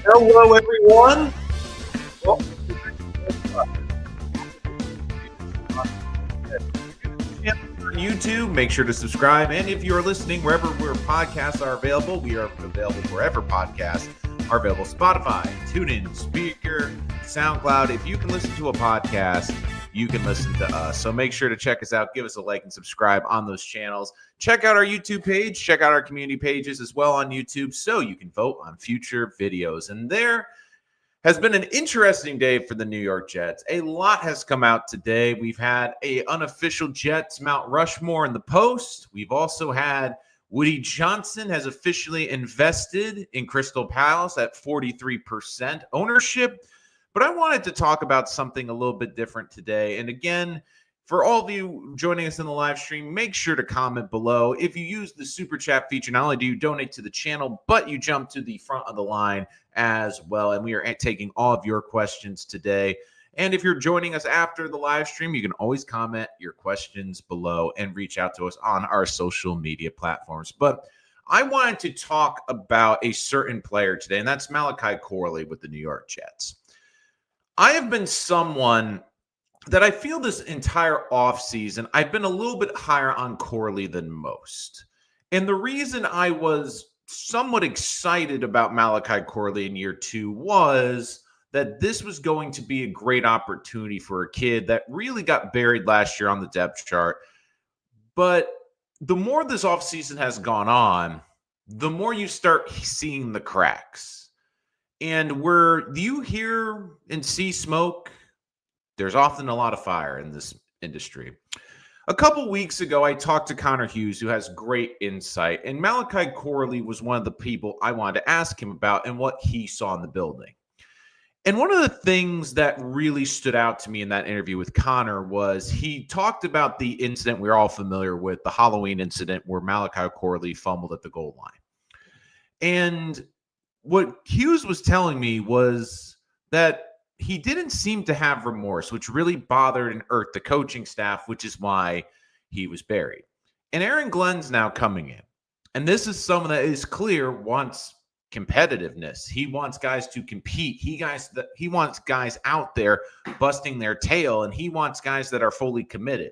Hello, everyone. Welcome on YouTube. Make sure to subscribe. And if you're listening wherever podcasts are available, we are available wherever podcasts are available. Spotify, TuneIn, Speaker, SoundCloud. If you can listen to a podcast, you can listen to us. So make sure to check us out. Give us a like and subscribe on those channels. Check out our YouTube page. Check out our community pages as well on YouTube so you can vote on future videos. And there has been an interesting day for the New York Jets. A lot has come out today. We've had an unofficial Jets Mount Rushmore in the post. We've also had Woody Johnson has officially invested in Crystal Palace at 43% ownership. But I wanted to talk about something a little bit different today. And again, for all of you joining us in the live stream, make sure to comment below. If you use the super chat feature, not only do you donate to the channel, but you jump to the front of the line as well. And we are taking all of your questions today. And if you're joining us after the live stream, you can always comment your questions below and reach out to us on our social media platforms. But I wanted to talk about a certain player today, and that's Malachi Corley with the New York Jets. I have been someone that I feel this entire offseason, I've been a little bit higher on Corley than most. And the reason I was somewhat excited about Malachi Corley in year 2 was that this was going to be a great opportunity for a kid that really got buried last year on the depth chart. But the more this offseason has gone on, the more you start seeing the cracks. And where you hear and see smoke, there's often a lot of fire in this industry. A couple weeks ago, I talked to Connor Hughes, who has great insight. And Malachi Corley was one of the people I wanted to ask him about and what he saw in the building. And one of the things that really stood out to me in that interview with Connor was he talked about the incident we're all familiar with, the Halloween incident where Malachi Corley fumbled at the goal line. And what Hughes was telling me was that he didn't seem to have remorse, which really bothered and irked the coaching staff, which is why he was buried. And Aaron Glenn's now coming in. And this is someone that is clear wants competitiveness. He wants guys to compete. He wants guys out there busting their tail, and he wants guys that are fully committed.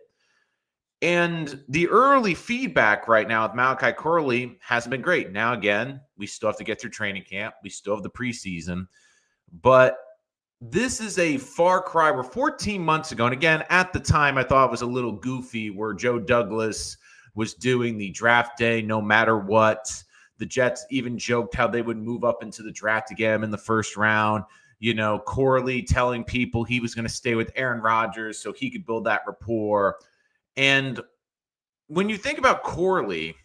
And the early feedback right now with Malachi Corley hasn't been great. Now, again, we still have to get through training camp. We still have the preseason. But this is a far cry. We're 14 months ago. And again, at the time, I thought it was a little goofy where Joe Douglas was doing the draft day no matter what. The Jets even joked how they would move up into the draft to get him in the first round. You know, Corley telling people he was going to stay with Aaron Rodgers so he could build that rapport. And when you think about Corley,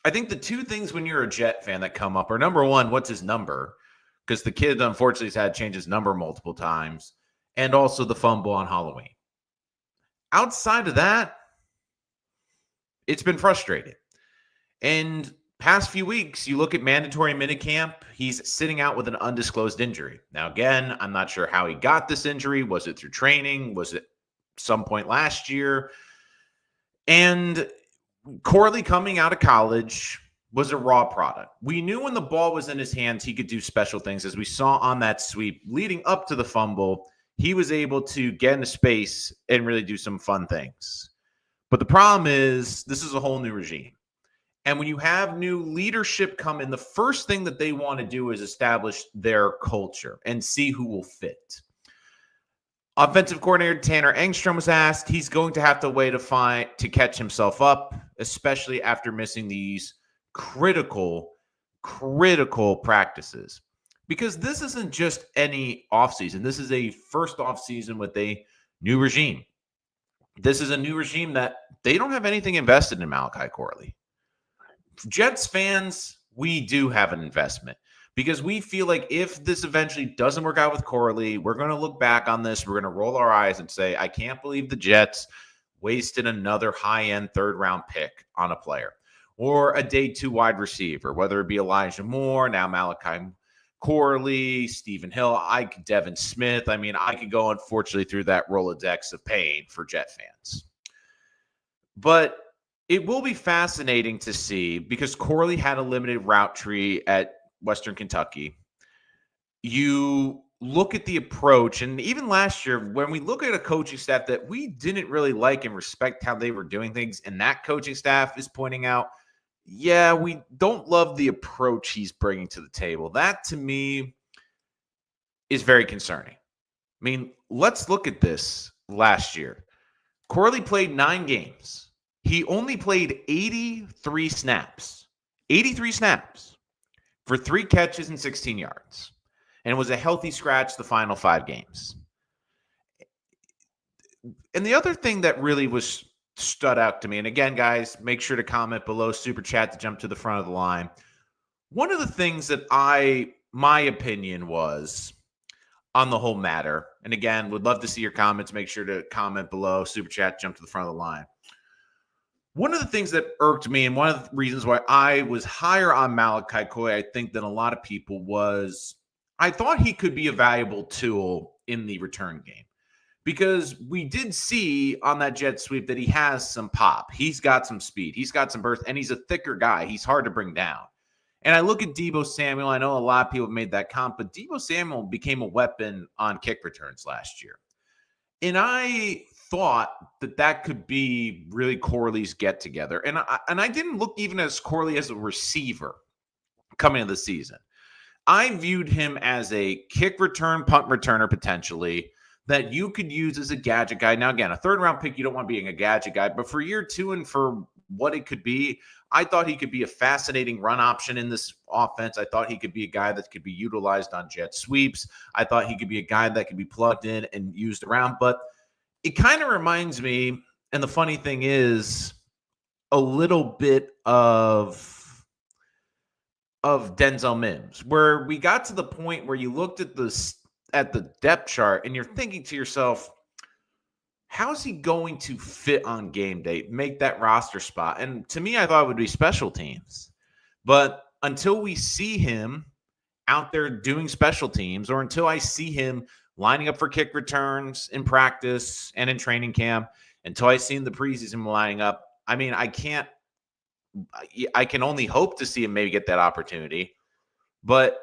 I think the two things when you're a Jet fan that come up are, number one, what's his number? Because the kid, unfortunately, has had to change his number multiple times. And also the fumble on Halloween. Outside of that, it's been frustrating. And past few weeks, you look at mandatory minicamp, he's sitting out with an undisclosed injury. Now, again, I'm not sure how he got this injury. Was it through training? Was it some point last year? And Corley coming out of college was a raw product. We knew when the ball was in his hands, he could do special things. As we saw on that sweep leading up to the fumble, he was able to get into space and really do some fun things. But the problem is this is a whole new regime. And when you have new leadership come in, the first thing that they want to do is establish their culture and see who will fit. Offensive coordinator Tanner Engstrom was asked. He's going to have to wait to catch himself up, especially after missing these critical practices. Because this isn't just any offseason. This is a first offseason with a new regime. This is a new regime that they don't have anything invested in Malachi Corley. Jets fans, we do have an investment. Because we feel like if this eventually doesn't work out with Corley, we're going to look back on this. We're going to roll our eyes and say, I can't believe the Jets wasted another high-end third-round pick on a player. Or a day 2 wide receiver, whether it be Elijah Moore, now Malachi Corley, Stephen Hill, Devin Smith. I mean, I could go, unfortunately, through that Rolodex of pain for Jet fans. But it will be fascinating to see because Corley had a limited route tree at Western Kentucky. you look at the approach, and even last year, when we look at a coaching staff that we didn't really like and respect how they were doing things, and that coaching staff is pointing out, yeah, we don't love the approach he's bringing to the table. That, to me, is very concerning. I mean, let's look at this last year. Corley played 9 games. He only played 83 snaps. 83 snaps for 3 catches and 16 yards. And was a healthy scratch the final 5 games. And the other thing that really was stood out to me, and again, guys, make sure to comment below, super chat to jump to the front of the line. One of the things that my opinion was on the whole matter, and again, would love to see your comments. Make sure to comment below, super chat, jump to the front of the line. One of the things that irked me, and one of the reasons why I was higher on Malachi Corley, I think, than a lot of people, was I thought he could be a valuable tool in the return game. Because we did see on that jet sweep that he has some pop. He's got some speed. He's got some burst, and he's a thicker guy. He's hard to bring down. And I look at Deebo Samuel. I know a lot of people have made that comp, but Deebo Samuel became a weapon on kick returns last year. And I thought that could be really Corley's get-together. And I didn't look even as Corley as a receiver coming into the season. I viewed him as a kick return, punt returner potentially, that you could use as a gadget guy. Now, again, a 3rd-round pick, you don't want being a gadget guy, but for year 2 and for what it could be, I thought he could be a fascinating run option in this offense. I thought he could be a guy that could be utilized on jet sweeps. I thought he could be a guy that could be plugged in and used around. But it kind of reminds me, and the funny thing is, a little bit of Denzel Mims, where we got to the point where you looked at the depth chart and you're thinking to yourself, how's he going to fit on game day, make that roster spot? And to me, I thought it would be special teams. But until we see him out there doing special teams, or until I see him lining up for kick returns in practice and in training camp, until I see him the preseason lining up, I mean, I can only hope to see him maybe get that opportunity. But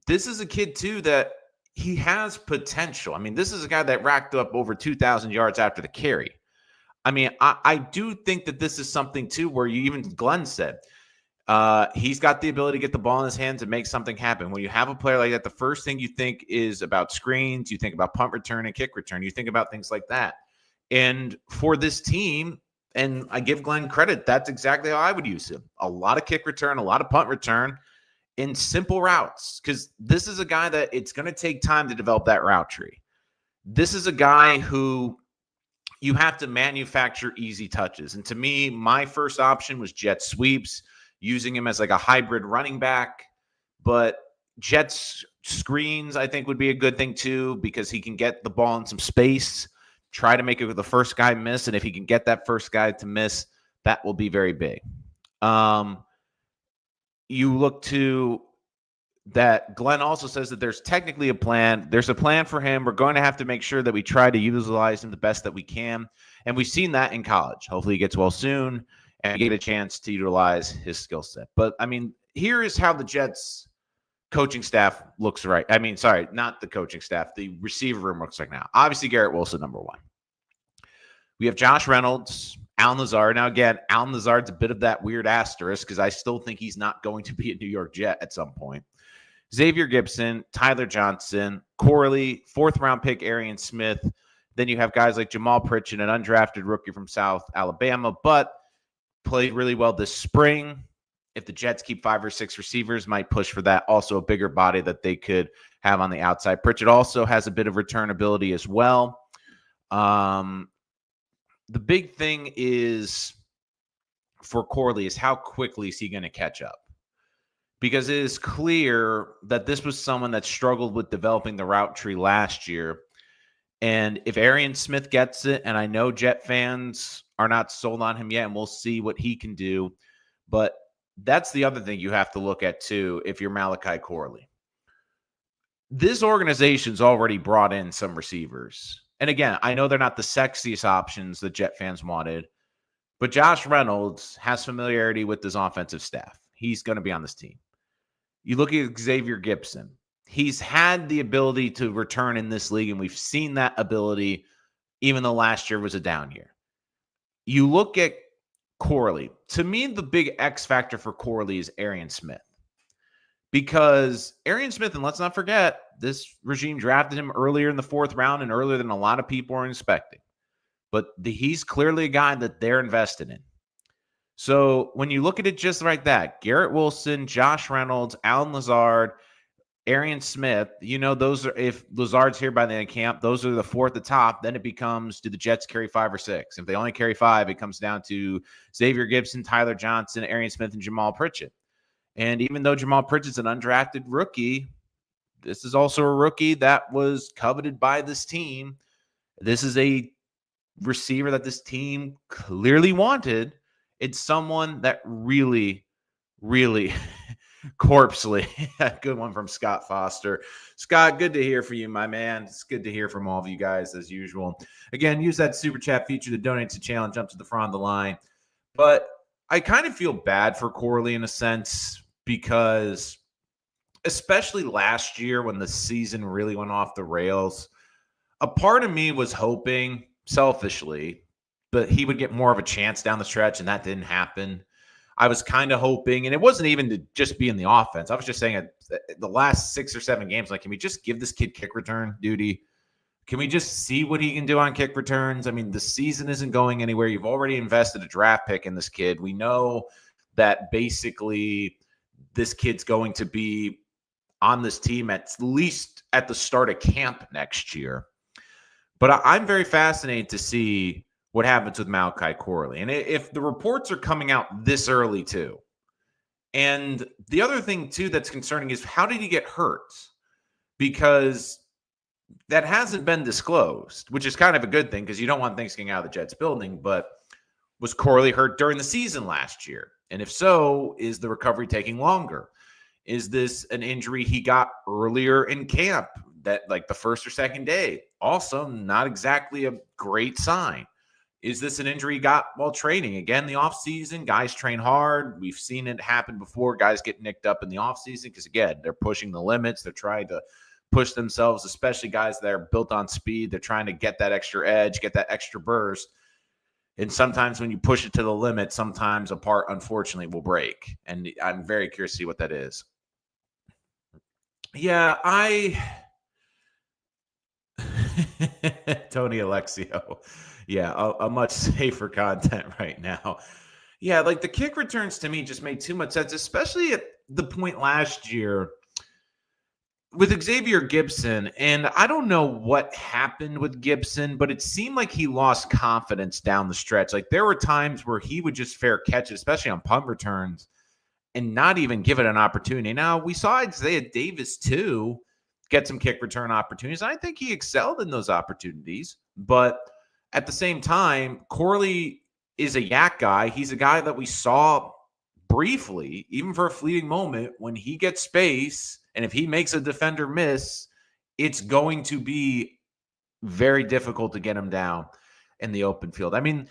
this is a kid, too, that he has potential. I mean, this is a guy that racked up over 2,000 yards after the carry. I mean, I do think that this is something, too, where even Glenn said he's got the ability to get the ball in his hands and make something happen. When you have a player like that, the first thing you think is about screens. You think about punt return and kick return. You think about things like that. And for this team, and I give Glenn credit, that's exactly how I would use him. A lot of kick return, a lot of punt return, in simple routes, because this is a guy that it's going to take time to develop that route tree. This is a guy who you have to manufacture easy touches. And to me, my first option was jet sweeps, using him as like a hybrid running back. But jet screens, I think, would be a good thing too, because he can get the ball in some space, try to make it with the first guy miss. And if he can get that first guy to miss, that will be very big. You look to that. Glenn also says that there's technically a plan. There's a plan for him. We're going to have to make sure that we try to utilize him the best that we can. And we've seen that in college. Hopefully he gets well soon and get a chance to utilize his skill set. But, I mean, here is how the Jets coaching staff looks right. I mean, sorry, not the coaching staff. The receiver room looks like now. Obviously, Garrett Wilson, number 1. We have Josh Reynolds, Allen Lazard. Now, again, Allen Lazard's a bit of that weird asterisk because I still think he's not going to be a New York Jet at some point. Xavier Gibson, Tyler Johnson, Corley, 4th-round pick Arian Smith. Then you have guys like Jamal Pritchett, an undrafted rookie from South Alabama, but played really well this spring. If the Jets keep 5 or 6 receivers, might push for that. Also a bigger body that they could have on the outside. Pritchett also has a bit of return ability as well. The big thing is for Corley is how quickly is he going to catch up? Because it is clear that this was someone that struggled with developing the route tree last year. And if Arian Smith gets it, and I know Jet fans are not sold on him yet, and we'll see what he can do. But that's the other thing you have to look at, too, if you're Malachi Corley. This organization's already brought in some receivers. And again, I know they're not the sexiest options that Jet fans wanted, but Josh Reynolds has familiarity with this offensive staff. He's going to be on this team. You look at Xavier Gibson. he's had the ability to return in this league, and we've seen that ability even though last year was a down year. You look at Corley. To me, the big X factor for Corley is Arian Smith. Because Arian Smith, and let's not forget, this regime drafted him earlier in the 4th round and earlier than a lot of people are expecting. But he's clearly a guy that they're invested in. So when you look at it just like that, Garrett Wilson, Josh Reynolds, Alan Lazard, Arian Smith, those are, if Lazard's here by the end of camp, those are the 4 at the top. Then it becomes, do the Jets carry 5 or 6? If they only carry 5, it comes down to Xavier Gibson, Tyler Johnson, Arian Smith, and Jamal Pritchett. And even though Jamal Pritchett's an undrafted rookie, this is also a rookie that was coveted by this team. This is a receiver that this team clearly wanted. It's someone that really, really corpsely. Good one from Scott Foster. Scott, good to hear from you, my man. It's good to hear from all of you guys as usual. Again, use that super chat feature to donate to the channel and jump to the front of the line. But I kind of feel bad for Corley in a sense, because especially last year when the season really went off the rails, a part of me was hoping selfishly but he would get more of a chance down the stretch, and that didn't happen. I was kind of hoping, and it wasn't even to just be in the offense. I was just saying the last 6 or 7 games, like, can we just give this kid kick return duty? Can we just see what he can do on kick returns? I mean, the season isn't going anywhere. You've already invested a draft pick in this kid. We know that basically this kid's going to be on this team at least at the start of camp next year. But I'm very fascinated to see what happens with Malachi Corley. And if the reports are coming out this early too. And the other thing too that's concerning is, how did he get hurt? Because that hasn't been disclosed, which is kind of a good thing because you don't want things getting out of the Jets building. But was Corley hurt during the season last year? And if so, is the recovery taking longer? Is this an injury he got earlier in camp, that like the first or second day? Also, not exactly a great sign. Is this an injury he got while training? Again, the offseason, guys train hard. We've seen it happen before. Guys get nicked up in the offseason because, again, they're pushing the limits. They're trying to push themselves, especially guys that are built on speed. They're trying to get that extra edge, get that extra burst. And sometimes when you push it to the limit, sometimes a part, unfortunately, will break. And I'm very curious to see what that is. Yeah, Tony Alexio. Yeah, a much safer content right now. Yeah, like the kick returns to me just made too much sense, especially at the point last year with Xavier Gibson. And I don't know what happened with Gibson, but it seemed like he lost confidence down the stretch. Like there were times where he would just fair catch it, especially on punt returns, and not even give it an opportunity. Now, we saw Isaiah Davis too get some kick return opportunities. I think he excelled in those opportunities, but at the same time, Corley is a yak guy. He's a guy that we saw briefly, even for a fleeting moment, when he gets space, and if he makes a defender miss, it's going to be very difficult to get him down in the open field. I mean,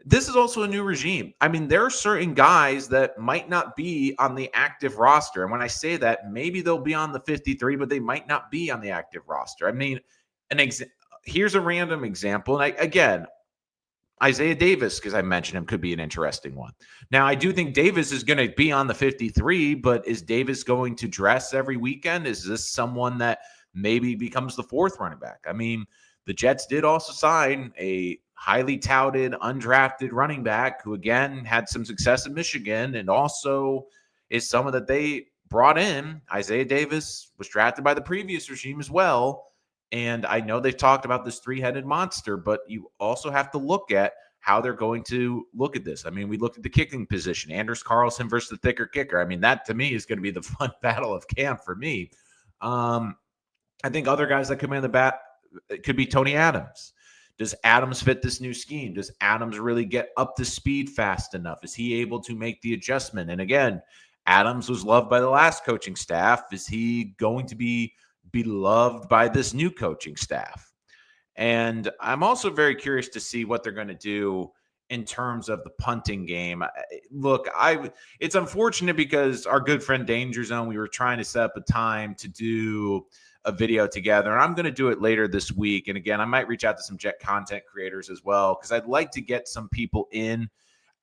this is also a new regime. I mean, there are certain guys that might not be on the active roster. And when I say that, maybe they'll be on the 53, but they might not be on the active roster. I mean, here's a random example. And again, Isaiah Davis, because I mentioned him, could be an interesting one. Now, I do think Davis is going to be on the 53, but is Davis going to dress every weekend? Is this someone that maybe becomes the 4th running back? I mean, the Jets did also sign a highly touted, undrafted running back who, again, had some success in Michigan and also is someone that they brought in. Isaiah Davis was drafted by the previous regime as well. And I know they've talked about this 3-headed monster, but you also have to look at how they're going to look at this. I mean, we looked at the kicking position, Anders Carlson versus the thicker kicker. I mean, that to me is going to be the fun battle of camp for me. I think other guys that come in the bat, it could be Tony Adams. Does Adams fit this new scheme? Does Adams really get up to speed fast enough? Is he able to make the adjustment? And again, Adams was loved by the last coaching staff. Is he going to be beloved by this new coaching staff? And I'm also very curious to see what they're going to do in terms of the punting game. Look, it's unfortunate because our good friend Danger Zone, we were trying to set up a time to do a video together, and I'm going to do it later this week. And again, I might reach out to some Jet content creators as well, because I'd like to get some people in.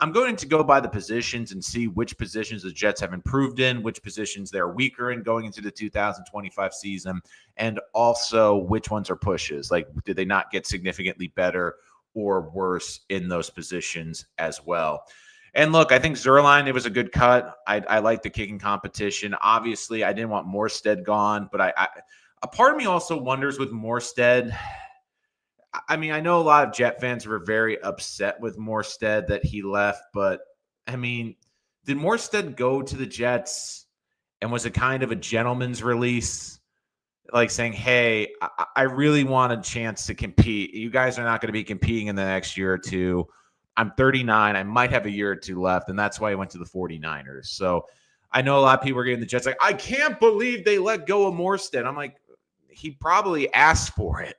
I'm going to go by the positions and see which positions the Jets have improved in, which positions they're weaker in going into the 2025 season, and also which ones are pushes. Like, did they not get significantly better or worse in those positions as well? And look, I think Zerline, it was a good cut. I like the kicking competition. Obviously, I didn't want Morstead gone, but a part of me also wonders with Morstead. I mean, I know a lot of Jet fans were very upset with Morstead that he left, but I mean, did Morstead go to the Jets and was it kind of a gentleman's release? Like saying, hey, I really want a chance to compete. You guys are not going to be competing in the next year or two. I'm 39. I might have a year or two left, and that's why he went to the 49ers. So I know a lot of people are getting the Jets like, I can't believe they let go of Morstead. I'm like, he probably asked for it.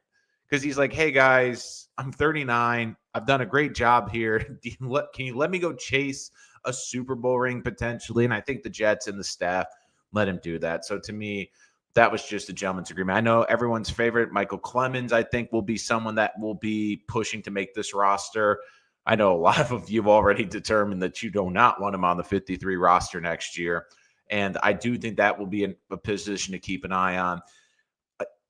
Because he's like, hey, guys, I'm 39. I've done a great job here. Can you let me go chase a Super Bowl ring potentially? And I think the Jets and the staff let him do that. So to me, that was just a gentleman's agreement. I know everyone's favorite, Michael Clemens, I think, will be someone that will be pushing to make this roster. I know a lot of you have already determined that you do not want him on the 53 roster next year. And I do think that will be a position to keep an eye on.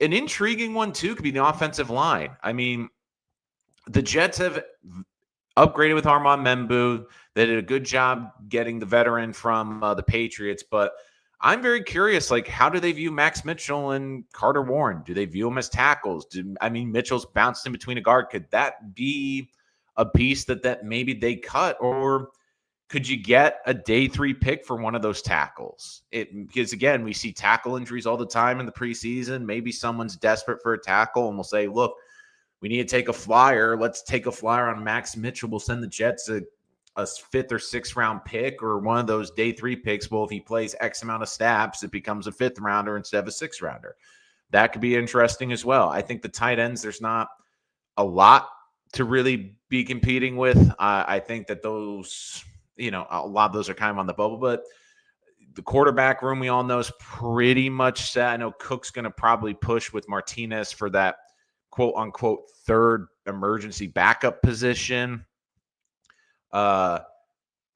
An intriguing one, too, could be the offensive line. I mean, the Jets have upgraded with Armand Membu. They did a good job getting the veteran from the Patriots. But I'm very curious, like, how do they view Max Mitchell and Carter Warren? Do they view them as tackles? Mitchell's bounced in between a guard. Could that be a piece that maybe they cut? Or could you get a day 3 pick for one of those tackles? Because, again, we see tackle injuries all the time in the preseason. Maybe someone's desperate for a tackle and we'll say, look, we need to take a flyer. Let's take a flyer on Max Mitchell. We'll send the Jets a 5th or 6th round pick or one of those day 3 picks. Well, if he plays X amount of snaps, it becomes a 5th rounder instead of a 6th rounder. That could be interesting as well. I think the tight ends, there's not a lot to really be competing with. I think that those... a lot of those are kind of on the bubble, but the quarterback room we all know is pretty much set. I know Cook's going to probably push with Martinez for that quote unquote 3rd emergency backup position. I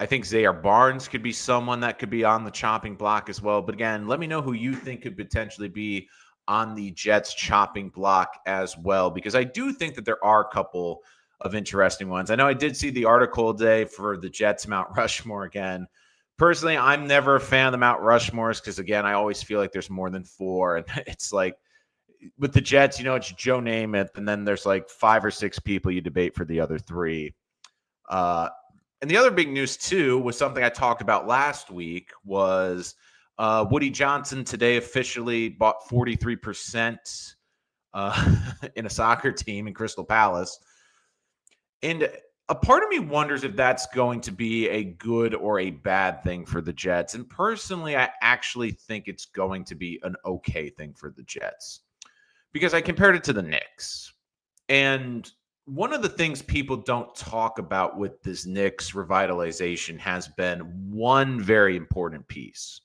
think Zaire Barnes could be someone that could be on the chopping block as well. But again, let me know who you think could potentially be on the Jets chopping block as well, because I do think that there are a couple of interesting ones. I know I did see the article today for the Jets Mount Rushmore again. Personally, I'm never a fan of the Mount Rushmores because, again, I always feel like there's more than 4. And it's like with the Jets, it's Joe Namath, and then there's like 5 or 6 people you debate for the other 3. And the other big news, too, was something I talked about last week was Woody Johnson today officially bought 43% in a soccer team in Crystal Palace. And a part of me wonders if that's going to be a good or a bad thing for the Jets. And personally, I actually think it's going to be an okay thing for the Jets because I compared it to the Knicks. And one of the things people don't talk about with this Knicks revitalization has been one very important piece.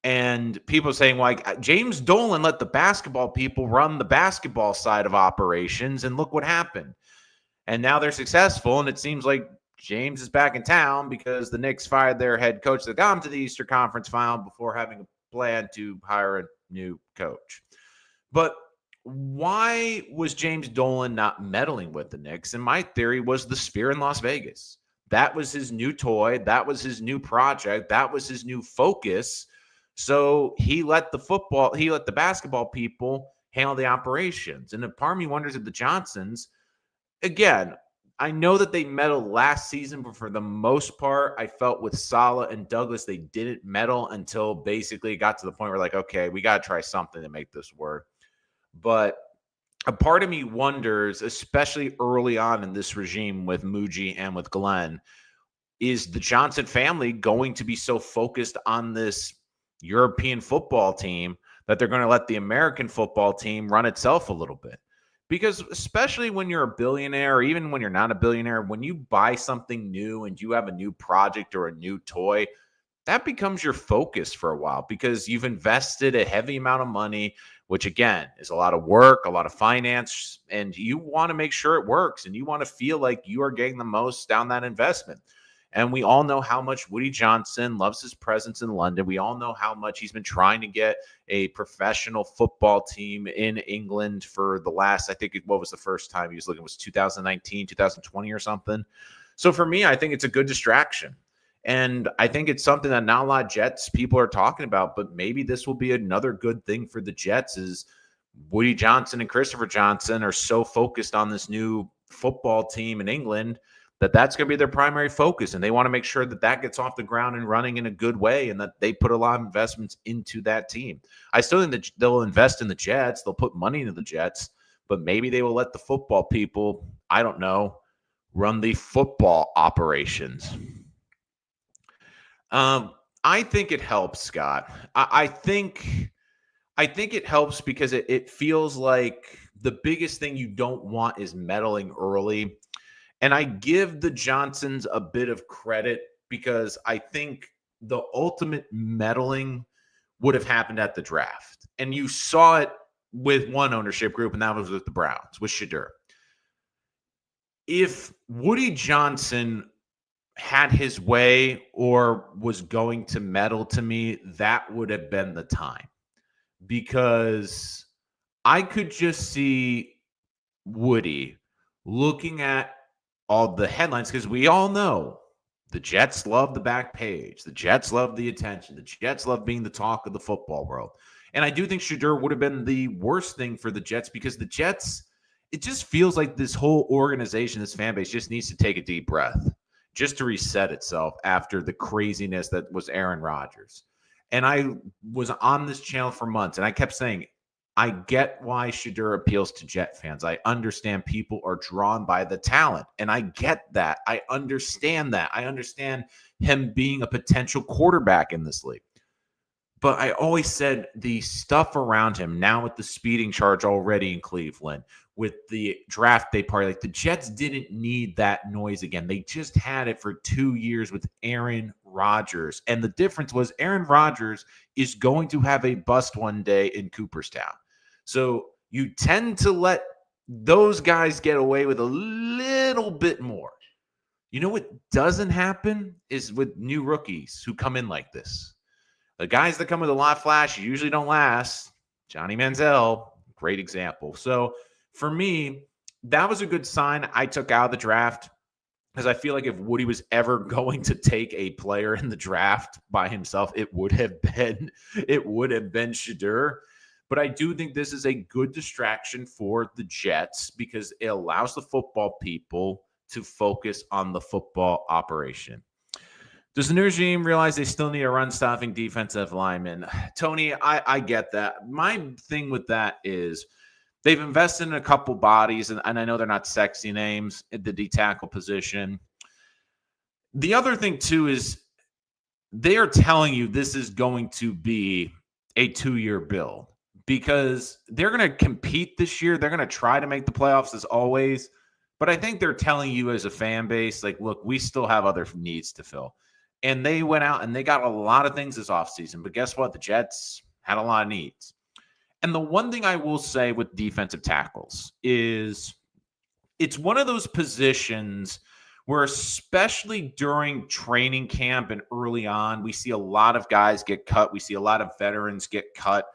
And people saying, like, James Dolan let the basketball people run the basketball side of operations, and look what happened. And now they're successful, and it seems like James is back in town because the Knicks fired their head coach that got him to the Eastern Conference Final before having a plan to hire a new coach. But why was James Dolan not meddling with the Knicks? And my theory was the Sphere in Las Vegas. That was his new toy. That was his new project. That was his new focus. So he let the basketball people handle the operations. And a part of me wonders if the Johnsons, again, I know that they meddled last season, but for the most part, I felt with Saleh and Douglas, they didn't meddle until basically it got to the point where, like, okay, we got to try something to make this work. But a part of me wonders, especially early on in this regime with Muji and with Glenn, is the Johnson family going to be so focused on this European football team that they're going to let the American football team run itself a little bit? Because especially when you're a billionaire, or even when you're not a billionaire, when you buy something new and you have a new project or a new toy, that becomes your focus for a while because you've invested a heavy amount of money, which again is a lot of work, a lot of finance, and you want to make sure it works and you want to feel like you are getting the most down that investment. And we all know how much Woody Johnson loves his presence in London. We all know how much he's been trying to get a professional football team in England for the last, I think, what was the first time he was looking? It was 2019, 2020 or something. So for me, I think it's a good distraction. And I think it's something that not a lot of Jets people are talking about, but maybe this will be another good thing for the Jets is Woody Johnson and Christopher Johnson are so focused on this new football team in England that that's going to be their primary focus. And they want to make sure that that gets off the ground and running in a good way and that they put a lot of investments into that team. I still think that they'll invest in the Jets. They'll put money into the Jets, but maybe they will let the football people, I don't know, run the football operations. I think it helps, Scott. I think it helps because it feels like the biggest thing you don't want is meddling early. And I give the Johnsons a bit of credit because I think the ultimate meddling would have happened at the draft. And you saw it with one ownership group, and that was with the Browns, with Shedeur. If Woody Johnson had his way or was going to meddle, to me, that would have been the time. Because I could just see Woody looking at all the headlines, because we all know the Jets love the back page. The Jets love the attention. The Jets love being the talk of the football world. And I do think Shedeur would have been the worst thing for the Jets because the Jets, it just feels like this whole organization, this fan base just needs to take a deep breath just to reset itself after the craziness that was Aaron Rodgers. And I was on this channel for months, and I kept saying, I get why Shedeur appeals to Jet fans. I understand people are drawn by the talent, and I get that. I understand that. I understand him being a potential quarterback in this league. But I always said the stuff around him, now with the speeding charge already in Cleveland, with the draft day party, like the Jets didn't need that noise again. They just had it for 2 years with Aaron Rodgers. And the difference was Aaron Rodgers is going to have a bust one day in Cooperstown. So you tend to let those guys get away with a little bit more. You know what doesn't happen is with new rookies who come in like this. The guys that come with a lot of flash usually don't last. Johnny Manziel, great example. So for me, that was a good sign I took out of the draft because I feel like if Woody was ever going to take a player in the draft by himself, it would have been Shedeur. But I do think this is a good distraction for the Jets because it allows the football people to focus on the football operation. Does the new regime realize they still need a run-stopping defensive lineman? Tony, I get that. My thing with that is they've invested in a couple bodies, and I know they're not sexy names at the D-tackle position. The other thing, too, is they are telling you this is going to be a 2-year build because they're going to compete this year. They're going to try to make the playoffs as always. But I think they're telling you as a fan base, like, look, we still have other needs to fill. And they went out and they got a lot of things this offseason. But guess what? The Jets had a lot of needs. And the one thing I will say with defensive tackles is it's one of those positions where, especially during training camp and early on, we see a lot of guys get cut. We see a lot of veterans get cut.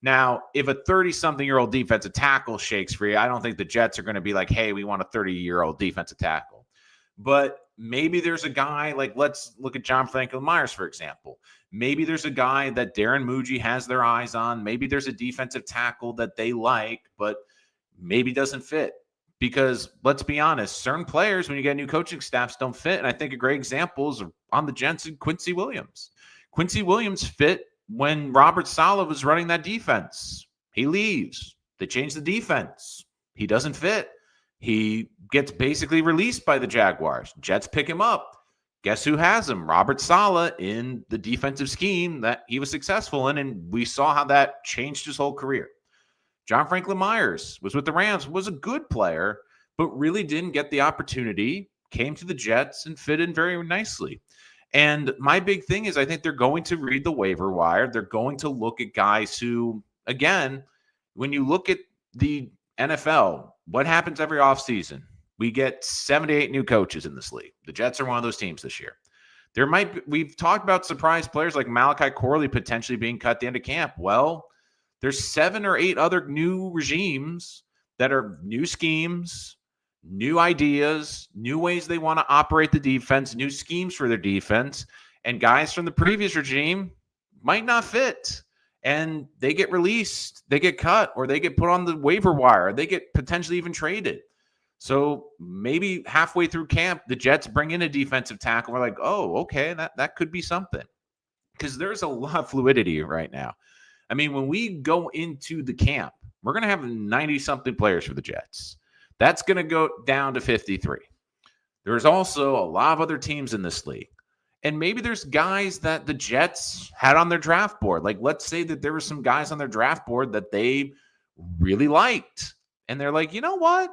Now, if a 30-something-year-old defensive tackle shakes free, I don't think the Jets are going to be like, hey, we want a 30-year-old defensive tackle. But maybe there's a guy, like let's look at John Franklin Myers, for example. Maybe there's a guy that Darren Muji has their eyes on. Maybe there's a defensive tackle that they like, but maybe doesn't fit. Because let's be honest, certain players, when you get new coaching staffs, don't fit. And I think a great example is on the Jets and Quincy Williams. Quincy Williams fit when Robert Saleh was running that defense. He leaves. They change the defense. He doesn't fit. He gets basically released by the Jaguars. Jets pick him up. Guess who has him? Robert Saleh in the defensive scheme that he was successful in, and we saw how that changed his whole career. John Franklin Myers was with the Rams, was a good player, but really didn't get the opportunity, came to the Jets and fit in very nicely. And my big thing is I think they're going to read the waiver wire. They're going to look at guys who, again, when you look at the NFL, what happens every offseason? We get 7 to 8 new coaches in this league. The Jets are one of those teams this year. We've talked about surprise players like Malachi Corley potentially being cut at the end of camp. Well, there's 7 or 8 other new regimes that are new schemes, new ideas, new ways they want to operate the defense, new schemes for their defense, and guys from the previous regime might not fit. And they get released, they get cut, or they get put on the waiver wire, or they get potentially even traded. So maybe halfway through camp, the Jets bring in a defensive tackle. We're like, oh, okay, that could be something. Because there's a lot of fluidity right now. I mean, when we go into the camp, we're going to have 90-something players for the Jets. That's going to go down to 53. There's also a lot of other teams in this league. And maybe there's guys that the Jets had on their draft board. Like, let's say that there were some guys on their draft board that they really liked. And they're like, you know what?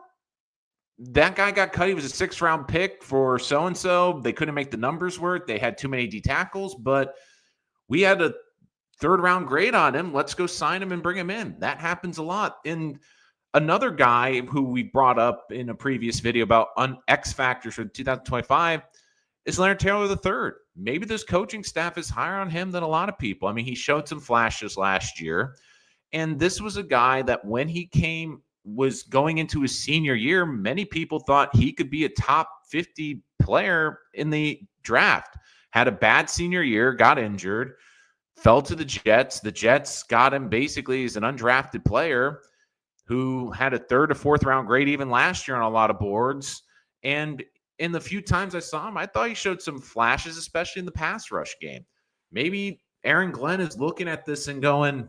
That guy got cut. He was a 6th-round pick for so-and-so. They couldn't make the numbers work. They had too many D tackles, but we had a 3rd-round grade on him. Let's go sign him and bring him in. That happens a lot. And another guy who we brought up in a previous video about X factors for 2025 is Leonard Taylor III. Maybe this coaching staff is higher on him than a lot of people. I mean, he showed some flashes last year. And this was a guy that when he was going into his senior year, many people thought he could be a top 50 player in the draft. Had a bad senior year, got injured, fell to the Jets. The Jets got him basically as an undrafted player who had a 3rd or 4th round grade even last year on a lot of boards. And in the few times I saw him, I thought he showed some flashes, especially in the pass rush game. Maybe Aaron Glenn is looking at this and going,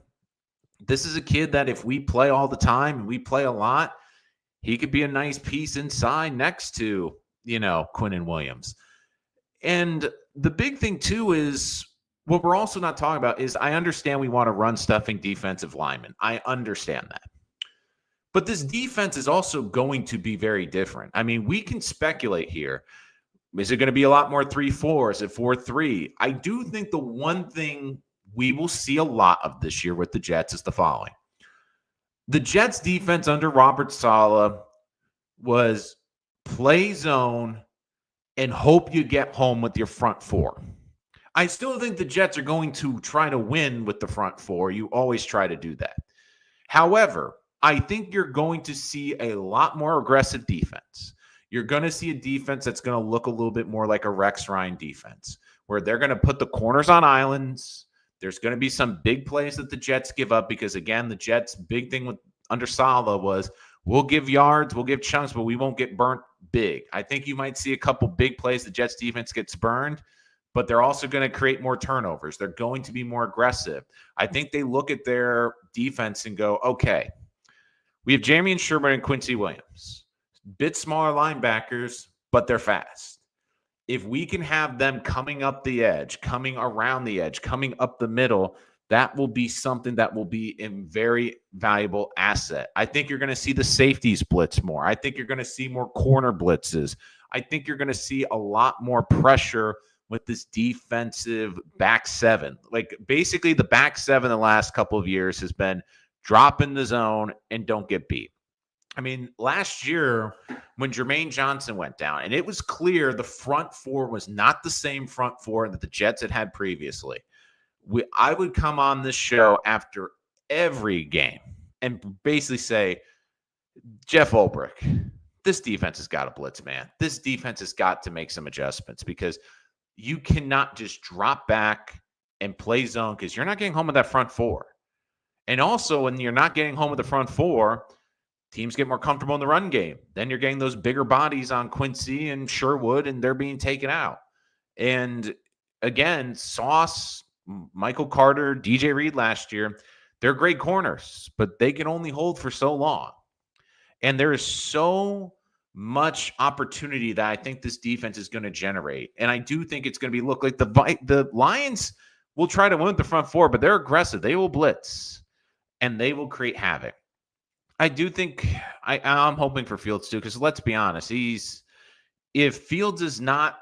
this is a kid that if we play all the time and we play a lot, he could be a nice piece inside next to, Quinnen Williams. And the big thing, too, is what we're also not talking about is I understand we want to run stuffing defensive linemen. I understand that. But this defense is also going to be very different. I mean, we can speculate here. Is it going to be a lot more 3-4? Is it 4-3? I do think the one thing we will see a lot of this year with the Jets is the following. The Jets defense under Robert Saleh was play zone and hope you get home with your front 4. I still think the Jets are going to try to win with the front 4. You always try to do that. However, I think you're going to see a lot more aggressive defense. You're going to see a defense that's going to look a little bit more like a Rex Ryan defense, where they're going to put the corners on islands. There's going to be some big plays that the Jets give up because, again, the Jets' big thing under Saleh was we'll give yards, we'll give chunks, but we won't get burnt big. I think you might see a couple big plays the Jets' defense gets burned, but they're also going to create more turnovers. They're going to be more aggressive. I think they look at their defense and go, okay, we have Jeremy and Sherman and Quincy Williams. Bit smaller linebackers, but they're fast. If we can have them coming up the edge, coming around the edge, coming up the middle, that will be something that will be a very valuable asset. I think you're going to see the safeties blitz more. I think you're going to see more corner blitzes. I think you're going to see a lot more pressure with this defensive back 7. Like basically the back 7 the last couple of years has been drop in the zone and don't get beat. I mean, last year when Jermaine Johnson went down, and it was clear the front 4 was not the same front 4 that the Jets had previously. I would come on this show after every game and basically say, Jeff Ulbrich, this defense has got to blitz, man. This defense has got to make some adjustments because you cannot just drop back and play zone because you're not getting home with that front 4. And also when you're not getting home with the front 4, teams get more comfortable in the run game. Then you're getting those bigger bodies on Quincy and Sherwood, and they're being taken out. And again, Sauce, Michael Carter, DJ Reed last year, they're great corners, but they can only hold for so long. And there is so much opportunity that I think this defense is going to generate. And I do think it's going to look like the Lions will try to win with the front 4, but they're aggressive. They will blitz, and they will create havoc. I do think I'm hoping for Fields too, because let's be honest, if Fields is not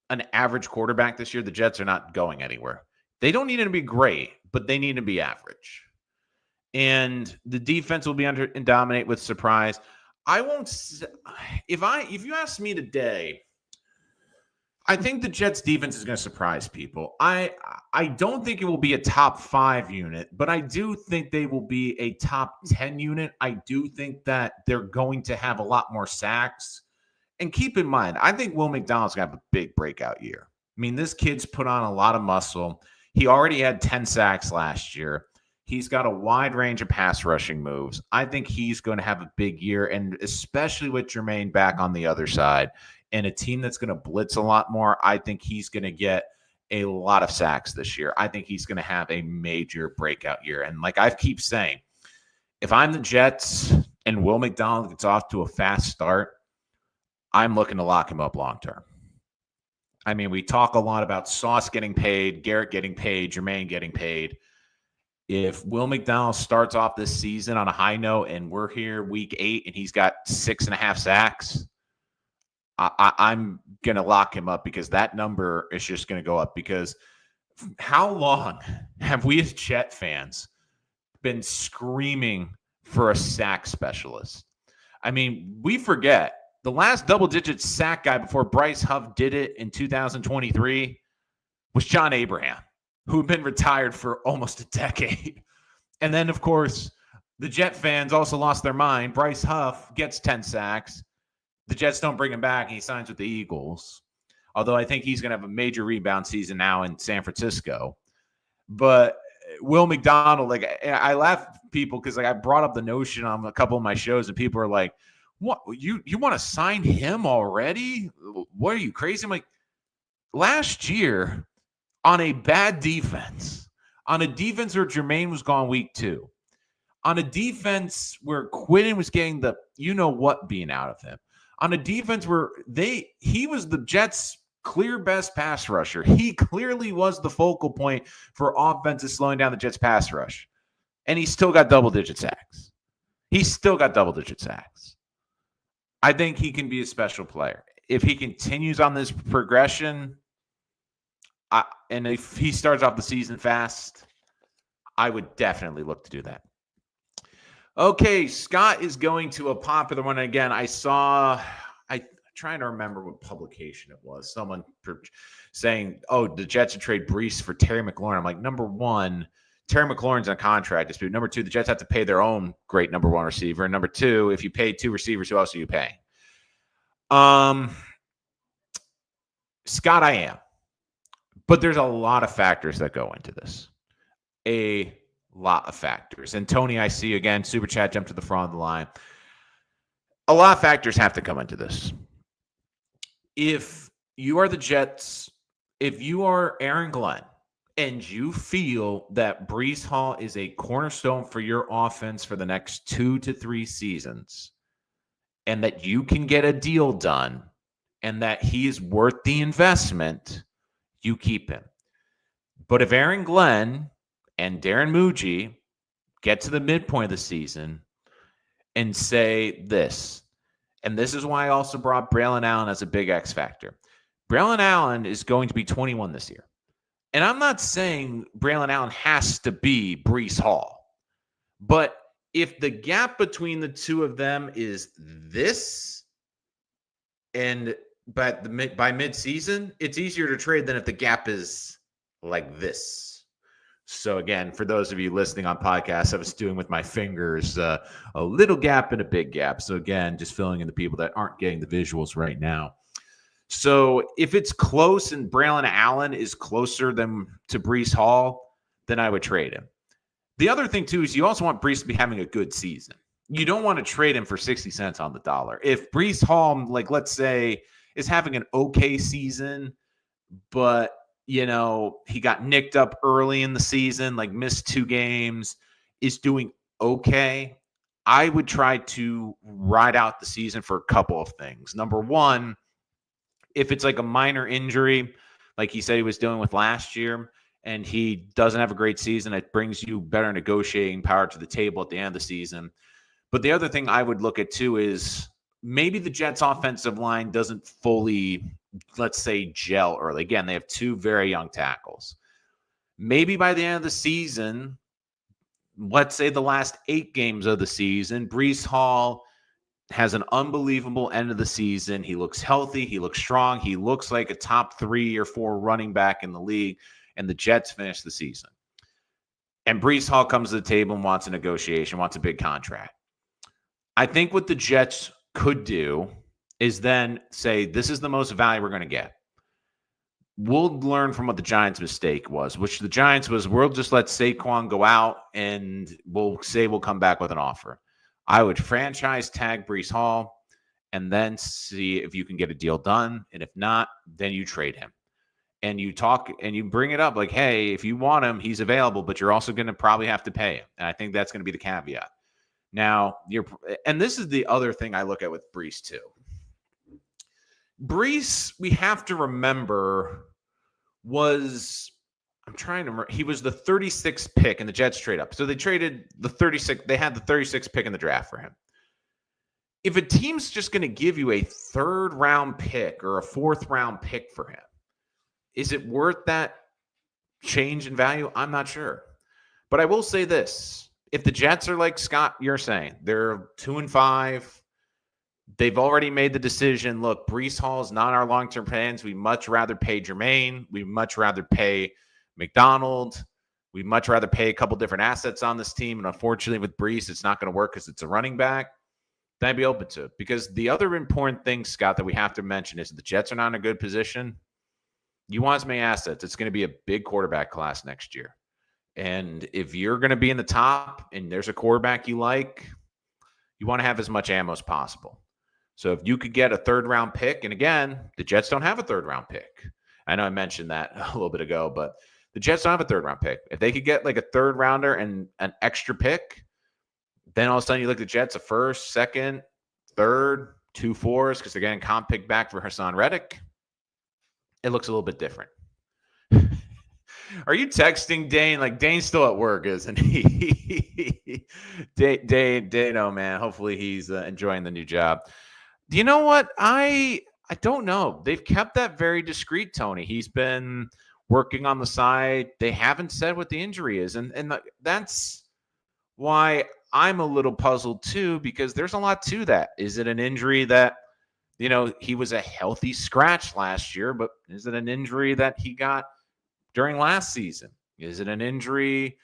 an average quarterback this year, the Jets are not going anywhere. They don't need him to be great, but they need him to be average. And the defense will be under and dominate with surprise. I won't. If you ask me today, I think the Jets defense is going to surprise people. I don't think it will be a top 5 unit, but I do think they will be a top 10 unit. I do think that they're going to have a lot more sacks. And keep in mind, I think Will McDonald's going to have a big breakout year. I mean, this kid's put on a lot of muscle. He already had 10 sacks last year. He's got a wide range of pass rushing moves. I think he's going to have a big year, and especially with Jermaine back on the other side and a team that's going to blitz a lot more, I think he's going to get a lot of sacks this year. I think he's going to have a major breakout year. And like I keep saying, if I'm the Jets and Will McDonald gets off to a fast start, I'm looking to lock him up long term. I mean, we talk a lot about Sauce getting paid, Garrett getting paid, Jermaine getting paid. If Will McDonald starts off this season on a high note and we're here week 8 and he's got 6.5 sacks, I'm going to lock him up because that number is just going to go up. Because how long have we as Jet fans been screaming for a sack specialist? I mean, we forget the last double-digit sack guy before Bryce Huff did it in 2023 was John Abraham, who had been retired for almost a decade. And then, of course, the Jet fans also lost their mind. Bryce Huff gets 10 sacks. The Jets don't bring him back, and he signs with the Eagles. Although I think he's going to have a major rebound season now in San Francisco. But Will McDonald, like, I laugh at people because like I brought up the notion on a couple of my shows, and people are like, "What, you want to sign him already? What, are you crazy?" I'm like, last year on a bad defense, on a defense where Jermaine was gone week 2, on a defense where Quinn was getting the you-know-what being out of him, on a defense where he was the Jets' clear best pass rusher. He clearly was the focal point for offenses slowing down the Jets' pass rush. And he still got double-digit sacks. I think he can be a special player. If he continues on this progression, and if he starts off the season fast, I would definitely look to do that. Okay, Scott is going to a popular one again. I'm trying to remember what publication it was. Someone saying, "Oh, the Jets would trade Brees for Terry McLaurin." I'm like, number one, Terry McLaurin's on a contract dispute. Number two, the Jets have to pay their own great number 1 receiver. And number two, if you pay 2 receivers, who else are you paying? Scott, I am. But there's a lot of factors that go into this. A lot of factors. And Tony, I see again, Super Chat jumped to the front of the line. A lot of factors have to come into this. If you are the Jets, if you are Aaron Glenn, and you feel that Breece Hall is a cornerstone for your offense for the next 2 to 3 seasons, and that you can get a deal done, and that he is worth the investment, you keep him. But if Aaron Glenn and Darren Muji get to the midpoint of the season and say this, and this is why I also brought Braylon Allen as a big X factor. Braylon Allen is going to be 21 this year. And I'm not saying Braylon Allen has to be Breece Hall. But if the gap between the two of them is this, and by midseason, it's easier to trade than if the gap is like this. So again, for those of you listening on podcasts, I was doing with my fingers a little gap and a big gap. So again, just filling in the people that aren't getting the visuals right now. So if it's close and Braylon Allen is closer to Breece Hall, then I would trade him. The other thing, too, is you also want Breece to be having a good season. You don't want to trade him for 60 cents on the dollar. If Breece Hall, like let's say, is having an okay season, but, he got nicked up early in the season, like missed 2 games, is doing okay, I would try to ride out the season for a couple of things. Number one, if it's like a minor injury, like he said he was dealing with last year, and he doesn't have a great season, it brings you better negotiating power to the table at the end of the season. But the other thing I would look at too is maybe the Jets offensive line doesn't fully, let's say, gel early. Again, they have 2 very young tackles. Maybe by the end of the season, let's say the last 8 games of the season, Breece Hall has an unbelievable end of the season. He looks healthy. He looks strong. He looks like a top 3 or 4 running back in the league, and the Jets finish the season. And Breece Hall comes to the table and wants a negotiation, wants a big contract. I think what the Jets could do is then say, this is the most value we're going to get. We'll learn from what the Giants' mistake was, which the Giants was, we'll just let Saquon go out and we'll say we'll come back with an offer. I would franchise tag Breece Hall and then see if you can get a deal done. And if not, then you trade him. And you talk and you bring it up like, hey, if you want him, he's available, but you're also going to probably have to pay him. And I think that's going to be the caveat. Now, and this is the other thing I look at with Breece too. Breece, we have to remember, he was the 36th pick in the Jets trade up. So they traded they had the 36th pick in the draft for him. If a team's just going to give you a 3rd round pick or a 4th round pick for him, is it worth that change in value? I'm not sure. But I will say this. If the Jets are like Scott, you're saying, they're 2-5, they've already made the decision, look, Breece Hall is not our long-term plans. We'd much rather pay Jermaine. We'd much rather pay McDonald. We'd much rather pay a couple different assets on this team. And unfortunately with Breece, it's not going to work because it's a running back. Then I'd be open to it. Because the other important thing, Scott, that we have to mention is the Jets are not in a good position. You want as many assets. It's going to be a big quarterback class next year. And if you're going to be in the top and there's a quarterback you like, you want to have as much ammo as possible. So if you could get a 3rd round pick, and again, the Jets don't have a 3rd round pick. I know I mentioned that a little bit ago, but the Jets don't have a 3rd round pick. If they could get like a 3rd rounder and an extra pick, then all of a sudden you look at the Jets, a 1st, 2nd, 3rd, 2 4s, because they're getting comp pick back for Hassan Reddick. It looks a little bit different. Are you texting Dane? Like, Dane's still at work, isn't he? Dano, man. Hopefully he's enjoying the new job. Do you know what? I don't know. They've kept that very discreet, Tony. He's been working on the side. They haven't said what the injury is. And that's why I'm a little puzzled, too, because there's a lot to that. Is it an injury that, he was a healthy scratch last year, but is it an injury that he got during last season? Is it an injury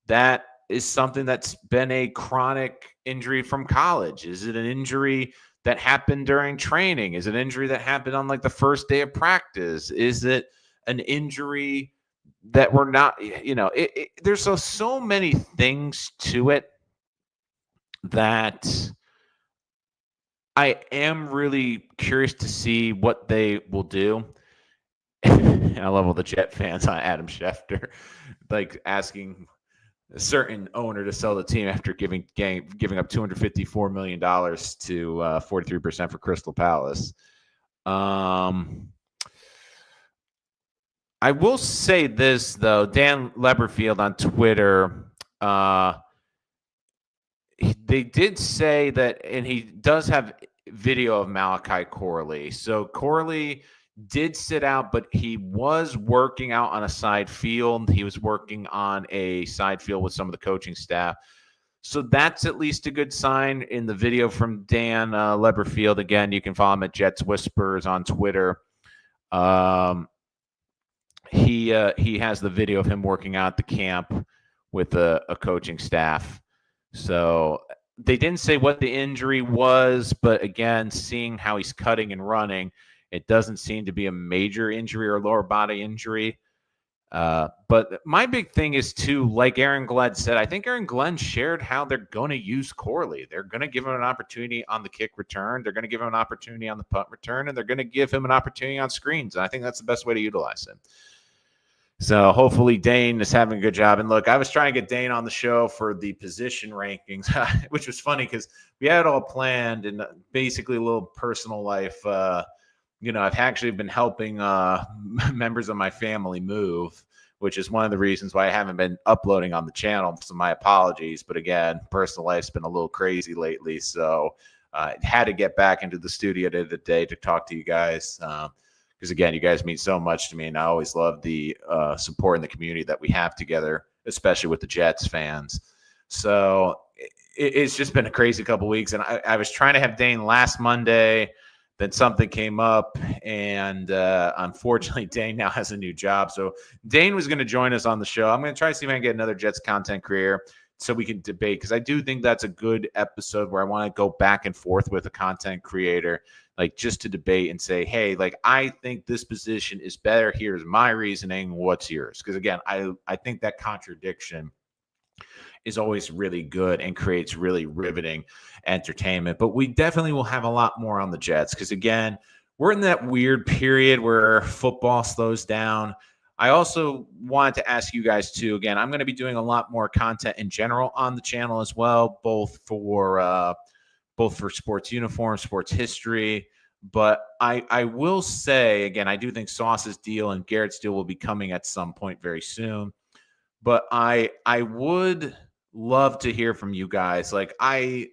that is something that's been a chronic injury from college? Is it an injury that happened during training? Is it an injury that happened on like the first day of practice? Is it an injury that we're not, there's so many things to it that I am really curious to see what they will do. I love all the Jet fans on Adam Schefter, like asking a certain owner to sell the team after giving up $254 million to 43% for Crystal Palace. I will say this, though. Dan Leberfield on Twitter, they did say that, and he does have video of Malachi Corley. So Corley did sit out, but he was working out on a side field. He was working on a side field with some of the coaching staff. So that's at least a good sign in the video from Dan Leberfield. Again, you can follow him at Jets Whispers on Twitter. He has the video of him working out at the camp with a coaching staff. So they didn't say what the injury was, but again, seeing how he's cutting and running, it doesn't seem to be a major injury or lower body injury. But my big thing is, too, like Aaron Glenn said, I think Aaron Glenn shared how they're going to use Corley. They're going to give him an opportunity on the kick return. They're going to give him an opportunity on the punt return, and they're going to give him an opportunity on screens. And I think that's the best way to utilize him. So hopefully Dane is having a good job. And look, I was trying to get Dane on the show for the position rankings, which was funny because we had it all planned and basically a little personal life. I've actually been helping members of my family move, which is one of the reasons why I haven't been uploading on the channel. So my apologies. But again, personal life's been a little crazy lately. So had to get back into the studio today to talk to you guys. Because again, you guys mean so much to me, and I always love the support in the community that we have together, especially with the Jets fans. So it's just been a crazy couple of weeks, and I was trying to have Dane last Monday, then something came up, and unfortunately, Dane now has a new job. So Dane was going to join us on the show. I'm going to try to see if I can get another Jets content creator so we can debate, because I do think that's a good episode where I want to go back and forth with a content creator, like just to debate and say, hey, like, I think this position is better. Here's my reasoning. What's yours? Because again, I think that contradiction is always really good and creates really riveting entertainment. But we definitely will have a lot more on the Jets, because again, we're in that weird period where football slows down. I also wanted to ask you guys too, again, I'm going to be doing a lot more content in general on the channel as well, both for sports uniforms, sports history. But I will say, again, I do think Sauce's deal and Garrett's deal will be coming at some point very soon. But I would love to hear from you guys. Like, I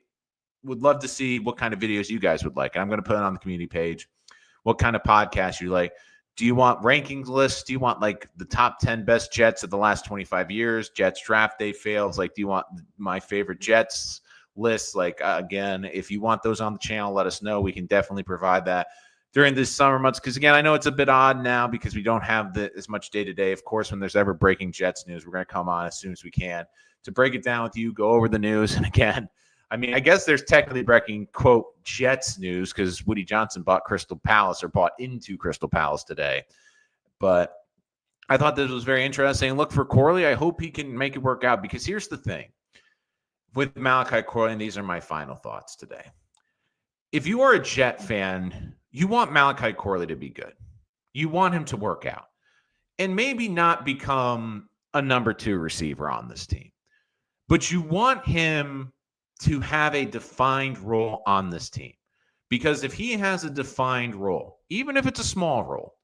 would love to see what kind of videos you guys would like. And I'm going to put it on the community page. What kind of podcast you like? Do you want rankings lists? Do you want like the top 10 best Jets of the last 25 years? Jets draft day fails. Like, do you want my favorite Jets lists? Like, again, if you want those on the channel, let us know. We can definitely provide that during this summer months. Because again, I know it's a bit odd now because we don't have as much day to day. Of course, when there's ever breaking Jets news, we're going to come on as soon as we can to break it down with you, go over the news. And again, I mean, I guess there's technically breaking, quote, Jets news because Woody Johnson bought into Crystal Palace today. But I thought this was very interesting. Look, for Corley, I hope he can make it work out, because here's the thing. With Malachi Corley, and these are my final thoughts today. If you are a Jet fan, you want Malachi Corley to be good. You want him to work out and maybe not become a number 2 receiver on this team. But you want him to have a defined role on this team. Because if he has a defined role, even if it's a small role,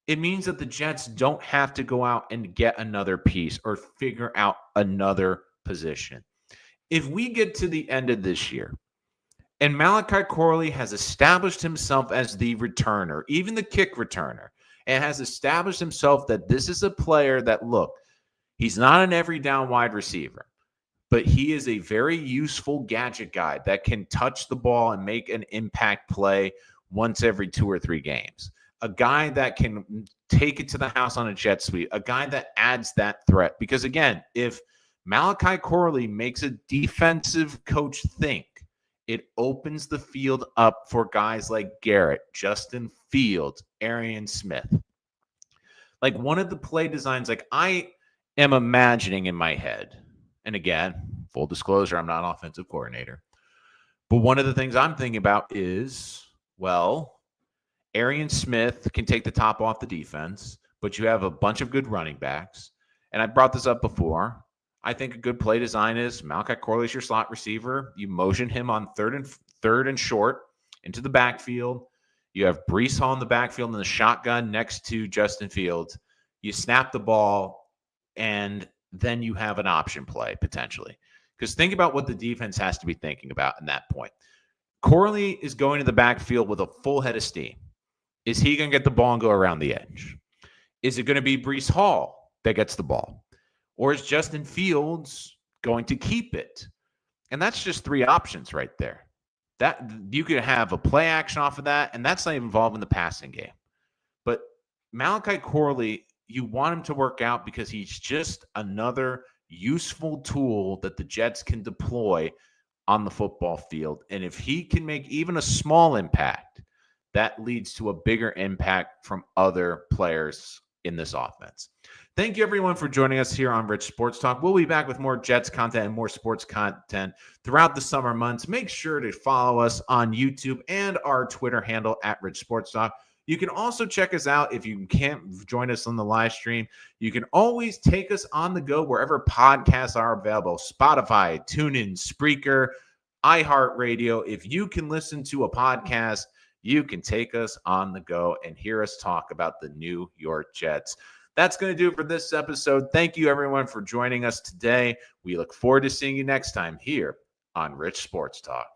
it means that the Jets don't have to go out and get another piece or figure out another position. If we get to the end of this year and Malachi Corley has established himself as the returner, even the kick returner, and has established himself that this is a player that, look, he's not an every down wide receiver, but he is a very useful gadget guy that can touch the ball and make an impact play once every 2 or 3 games. A guy that can take it to the house on a jet sweep, a guy that adds that threat. Because again, if Malachi Corley makes a defensive coach think, it opens the field up for guys like Garrett, Justin Fields, Arian Smith. Like, one of the play designs, like, I am imagining in my head, and again, full disclosure, I'm not an offensive coordinator, but one of the things I'm thinking about is, well, Arian Smith can take the top off the defense, but you have a bunch of good running backs. And I brought this up before. I think a good play design is Malachi Corley is your slot receiver. You motion him on third and short into the backfield. You have Breece Hall in the backfield in the shotgun next to Justin Fields. You snap the ball, and then you have an option play potentially. Because think about what the defense has to be thinking about in that point. Corley is going to the backfield with a full head of steam. Is he going to get the ball and go around the edge? Is it going to be Breece Hall that gets the ball? Or is Justin Fields going to keep it? And that's just 3 options right there. That you could have a play action off of that, and that's not even involved in the passing game. But Malachi Corley, you want him to work out because he's just another useful tool that the Jets can deploy on the football field. And if he can make even a small impact, that leads to a bigger impact from other players in this offense. Thank you, everyone, for joining us here on Rich Sports Talk. We'll be back with more Jets content and more sports content throughout the summer months. Make sure to follow us on YouTube and our Twitter handle at Rich Sports Talk. You can also check us out if you can't join us on the live stream. You can always take us on the go wherever podcasts are available. Spotify, TuneIn, Spreaker, iHeartRadio. If you can listen to a podcast, you can take us on the go and hear us talk about the New York Jets. That's going to do it for this episode. Thank you, everyone, for joining us today. We look forward to seeing you next time here on Rich Sports Talk.